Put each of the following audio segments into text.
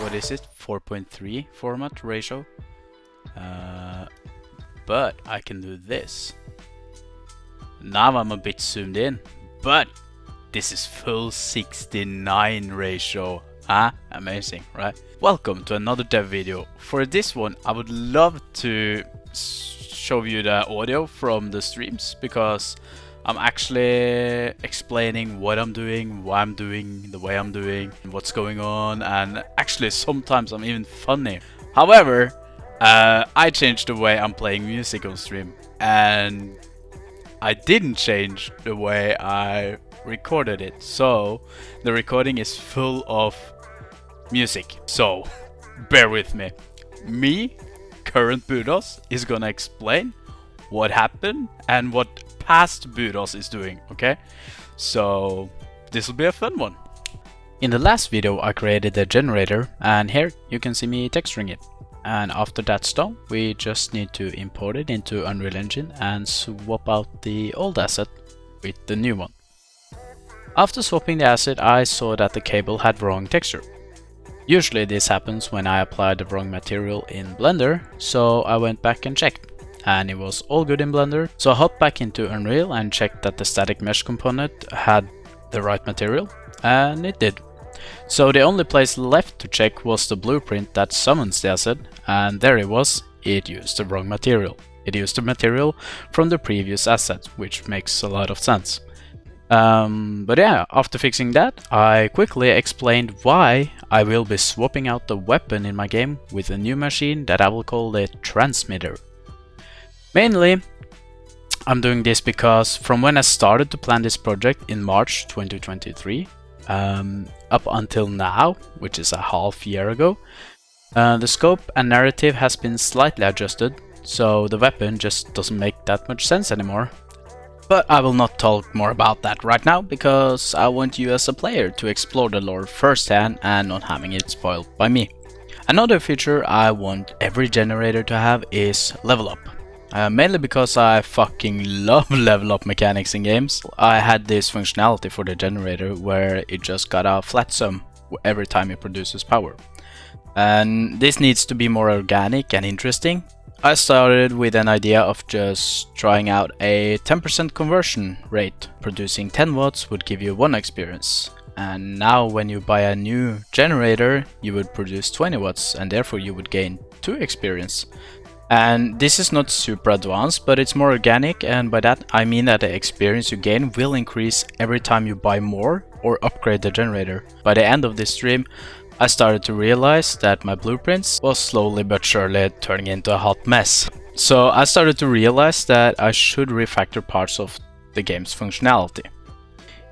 what is it, 4.3 format ratio. But I can do this. Now I'm a bit zoomed in, but this is full 69 ratio. Huh? Amazing, right? Welcome to another dev video. For this one, I would love to show you the audio from the streams, because I'm actually explaining what I'm doing, why I'm doing, the way I'm doing, what's going on, and actually sometimes I'm even funny. However, I changed the way I'm playing music on stream, and I didn't change the way I recorded it. So the recording is full of music. So bear with me. Me, current Budos, is gonna explain what happened and what past Budos is doing, okay? So this will be a fun one. In the last video I created a generator, and here you can see me texturing it. And after that's done, we just need to import it into Unreal Engine and swap out the old asset with the new one. After swapping the asset, I saw that the cable had wrong texture. Usually this happens when I apply the wrong material in Blender, so I went back and checked, and it was all good in Blender. So I hopped back into Unreal and checked that the static mesh component had the right material, and it did. So the only place left to check was the blueprint that summons the asset, and there it was. It used the wrong material. It used the material from the previous asset, which makes a lot of sense. But yeah, after fixing that, I quickly explained why I will be swapping out the weapon in my game with a new machine that I will call the transmitter. Mainly, I'm doing this because from when I started to plan this project in March 2023, up until now, which is a half year ago, the scope and narrative has been slightly adjusted, so the weapon just doesn't make that much sense anymore. But I will not talk more about that right now, because I want you as a player to explore the lore firsthand and not having it spoiled by me. Another feature I want every generator to have is level up. Mainly because I fucking love level up mechanics in games. I had this functionality for the generator where it just got a flat sum every time it produces power. And this needs to be more organic and interesting. I started with an idea of just trying out a 10% conversion rate. Producing 10 watts would give you 1 experience. And now when you buy a new generator, you would produce 20 watts and therefore you would gain 2 experience. And this is not super advanced, but it's more organic, and by that I mean that the experience you gain will increase every time you buy more or upgrade the generator. By the end of this stream, I started to realize that my blueprints was slowly but surely turning into a hot mess. So I started to realize that I should refactor parts of the game's functionality.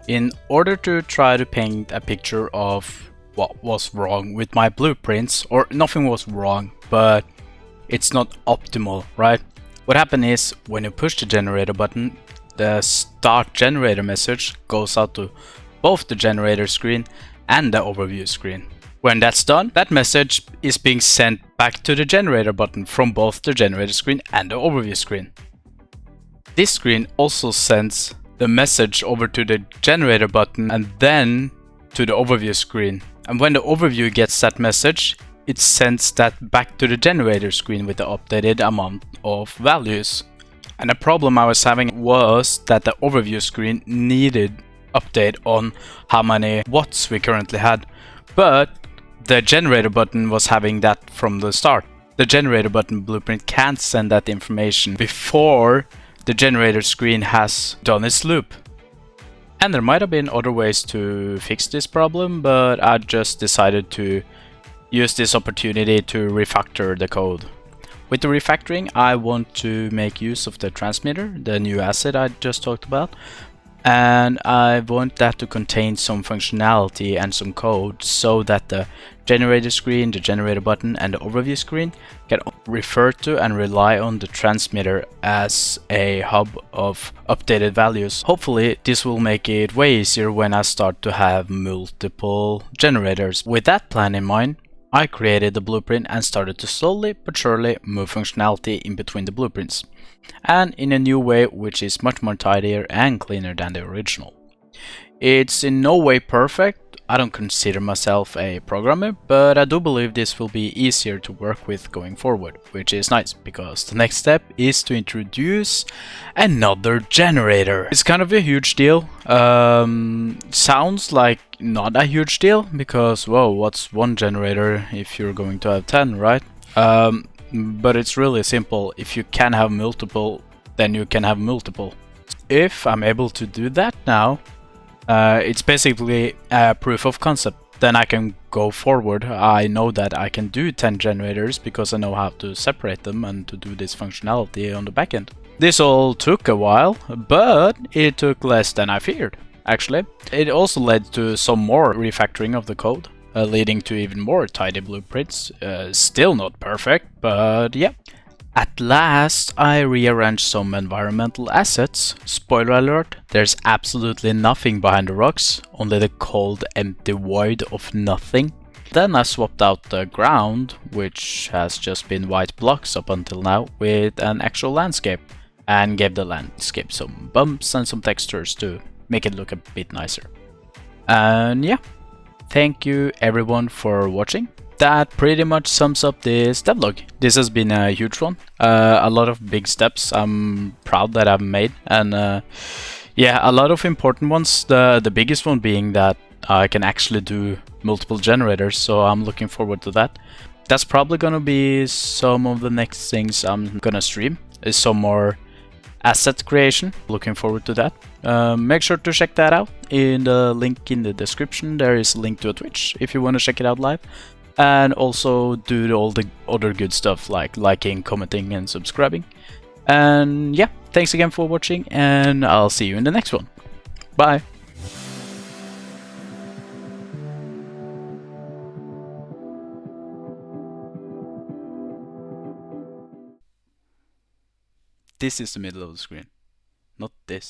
In order to try to paint a picture of what was wrong with my blueprints, or nothing was wrong, but it's not optimal, right? What happened is, when you push the generator button, the start generator message goes out to both the generator screen and the overview screen. When that's done, that message is being sent back to the generator button from both the generator screen and the overview screen. This screen also sends the message over to the generator button and then to the overview screen. And when the overview gets that message, it sends that back to the generator screen with the updated amount of values. And the problem I was having was that the overview screen needed update on how many watts we currently had, but the generator button was having that from the start. The generator button blueprint can't send that information before the generator screen has done its loop. And there might have been other ways to fix this problem, but I just decided to use this opportunity to refactor the code. With the refactoring, I want to make use of the transmitter, the new asset I just talked about, and I want that to contain some functionality and some code so that the generator screen, the generator button, and the overview screen can refer to and rely on the transmitter as a hub of updated values. Hopefully this will make it way easier when I start to have multiple generators. With that plan in mind, I created the blueprint and started to slowly but surely move functionality in between the blueprints, and in a new way which is much more tidier and cleaner than the original. It's in no way perfect. I don't consider myself a programmer, but I do believe this will be easier to work with going forward, which is nice, because the next step is to introduce another generator. It's kind of a huge deal. Sounds like not a huge deal, because, whoa, what's one generator if you're going to have 10, right? But it's really simple. If you can have multiple, then you can have multiple. If I'm able to do that now, it's basically a proof of concept. Then I can go forward. I know that I can do 10 generators because I know how to separate them and to do this functionality on the backend. This all took a while, but it took less than I feared, actually. It also led to some more refactoring of the code, leading to even more tidy blueprints. Still not perfect, but yeah. At last, I rearranged some environmental assets. Spoiler alert, there's absolutely nothing behind the rocks, only the cold, empty void of nothing. Then I swapped out the ground, which has just been white blocks up until now, with an actual landscape, and gave the landscape some bumps and some textures to make it look a bit nicer. And yeah, thank you everyone for watching. That pretty much sums up this devlog. This has been a huge one. A lot of big steps I'm proud that I've made. And yeah, a lot of important ones. The biggest one being that I can actually do multiple generators, so I'm looking forward to that. That's probably gonna be some of the next things I'm gonna stream, is some more asset creation. Looking forward to that. Make sure to check that out. In the link in the description, there is a link to a Twitch if you want to check it out live. And also do all the other good stuff like liking, commenting, and subscribing. And yeah, thanks again for watching, and I'll see you in the next one. Bye! This is the middle of the screen, not this.